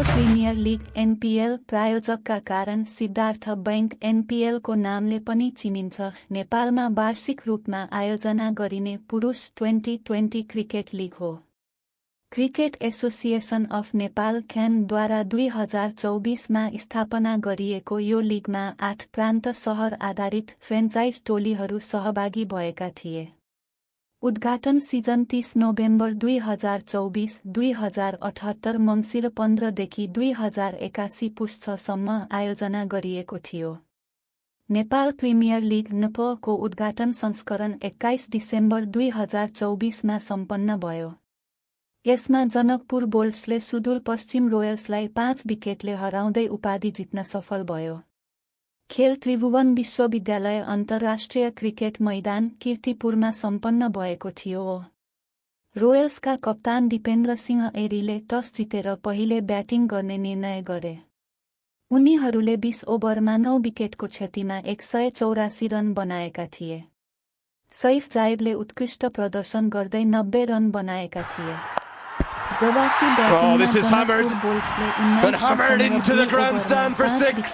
Nepal premier league NPL प्रायोजकका कारण Siddhartha bank NPL को नामले पनि चिनिन्छ। नेपालमा वार्षिक रूपमा आयोजना गरिने पुरुष 2020 क्रिकेट लिग हो। Cricket association of Nepal CAN द्वारा 2024 मा स्थापना गरिएको यो लिगमा 8 प्रान्त शहर आधारित फ्रेन्चाइज टोलीहरू सहभागी भएका थिए। उद्घाटन सिजन 30 नोभेम्बर 2024 2078 मङ्सिर 15 देखि 2081 पुस 6 सम्म आयोजना गरिएको थियो। नेपाल प्रिमियर लिग NPL को उद्घाटन संस्करण 21 डिसेम्बर 2024 मा सम्पन्न भयो। यसमा जनकपुर बोल्ट्सले सुदूरपश्चिम रोयल्सलाई 5 विकेटले हराउँदै उपाधि जित्न सफल भयो। खेल त्रिभुवन विश्वविद्यालय अन्तर्राष्ट्रिय क्रिकेट मैदान कीर्तिपुरमा सम्पन्न भएको थियो। रोयल्सका कप्तान दीपेन्द्र सिंह एरीले टस जितेर पहिले ब्याटिङ गर्ने निर्णय गरे। उनीहरूले 20 ओभरमा 9 विकेटको क्षतिमा 184 रन बनाएका थिए। सैफ जायबले उत्कृष्ट प्रदर्शन गर्दै 90 रन बनाएका थिए। जवाफी ब्याटिङमा Janakpur बोल्ट्सले 19 into the grandstand for 6.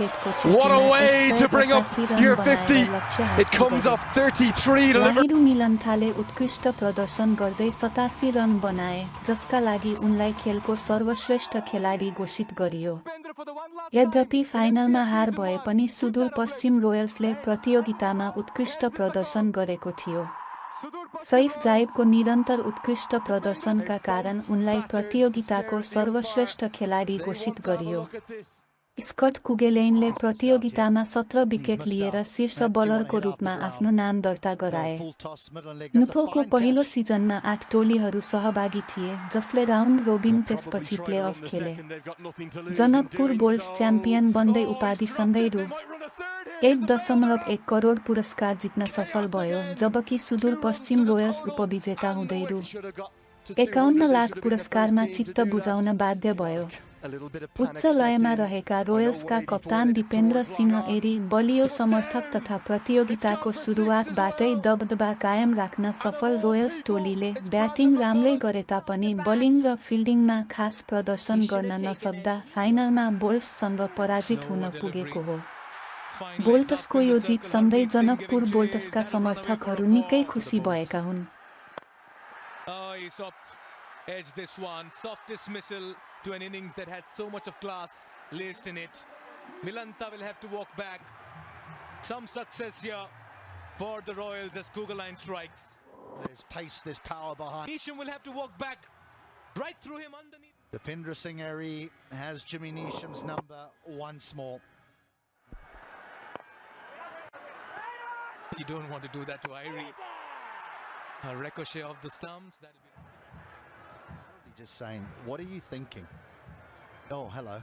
What a way to bring up your 50. It comes off 33 to Lahiru मिलन्थाले उत्कृष्ट प्रदर्शन गर्दै 87 रन बनाए, जसका लागि उनलाई खेलको सर्वश्रेष्ठ खेलाडी घोषित गरियो। यद्यपि फाइनलमा हार भए पनि सुदूरपश्चिम रोयल्सले प्रतियोगितामा उत्कृष्ट प्रदर्शन गरेको थियो। सैफ जायबको निरन्तर उत्कृष्ट प्रदर्शनका कारण उनलाई प्रतियोगिताको सर्वश्रेष्ठ खेलाडी घोषित गरियो। स्कट कुगेलेनले प्रतियोगितामा 17 विकेट लिएर शीर्ष बलरको रूपमा आफ्नो नाम दर्ता गराए। NPL को पहिलो सिजनमा 8 टोलीहरू सहभागी थिए, जसले राउन्ड रोबिन त्यसपछि प्लेअफ खेले। जनकपुर बोल्ट्स च्याम्पियन बन्दै उपाधिसँगै रु 1.1 करोड पुरस्कार जित्न सफल भयो, जबकि सुदूरपश्चिम रोयल्स उपविजेता हुँदै रु 51 लाख पुरस्कारमा चित्त बुझाउन बाध्य भयो। उच्च लयमा रहेका रोयल्सका कप्तान दीपेन्द्र सिंह एरी बलियो समर्थक तथा प्रतियोगिताको सुरुवातबाटै दबदबा कायम राख्न सफल रोयल्स टोलीले ब्याटिङ राम्रै गरे तापनि बलिङ र फिल्डिङमा खास प्रदर्शन गर्न नसक्दा फाइनलमा बोल्ट्ससँग पराजित हुन पुगेको हो। बोल्ट्सको यो जितसँगै जनकपुर बोल्ट्सका समर्थकहरू निकै खुसी भएका हुन्। Edge this one, soft dismissal to an innings that had so much of class laced in it. Milanta will have to walk back. Some success here for the Royals as Kugelheim strikes. There's pace, there's power behind. Neesham will have to walk back, right through him underneath. Dipendra Singh Eri has Jimmy Neesham's number once more. You don't want to do that to Irie. A ricochet off the stumps. That'll be just saying, what are you thinking? Oh, hello.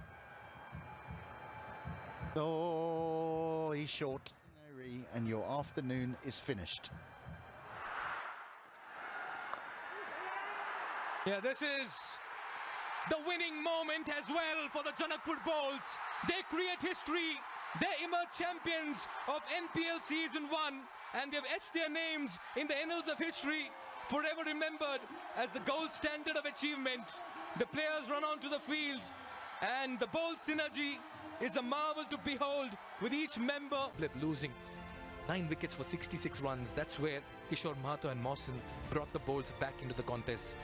Oh, he's short. And your afternoon is finished. Yeah, this is the winning moment as well for the Janakpur Bolts. They create history. They emerge champions of NPL Season 1, and they've etched their names in the annals of history, forever remembered as the gold standard of achievement. The players run onto the field, and the bold synergy is a marvel to behold, with each member losing 9 wickets for 66 runs. That's where Kishore Mahato and Mawson brought the Bolts back into the contest.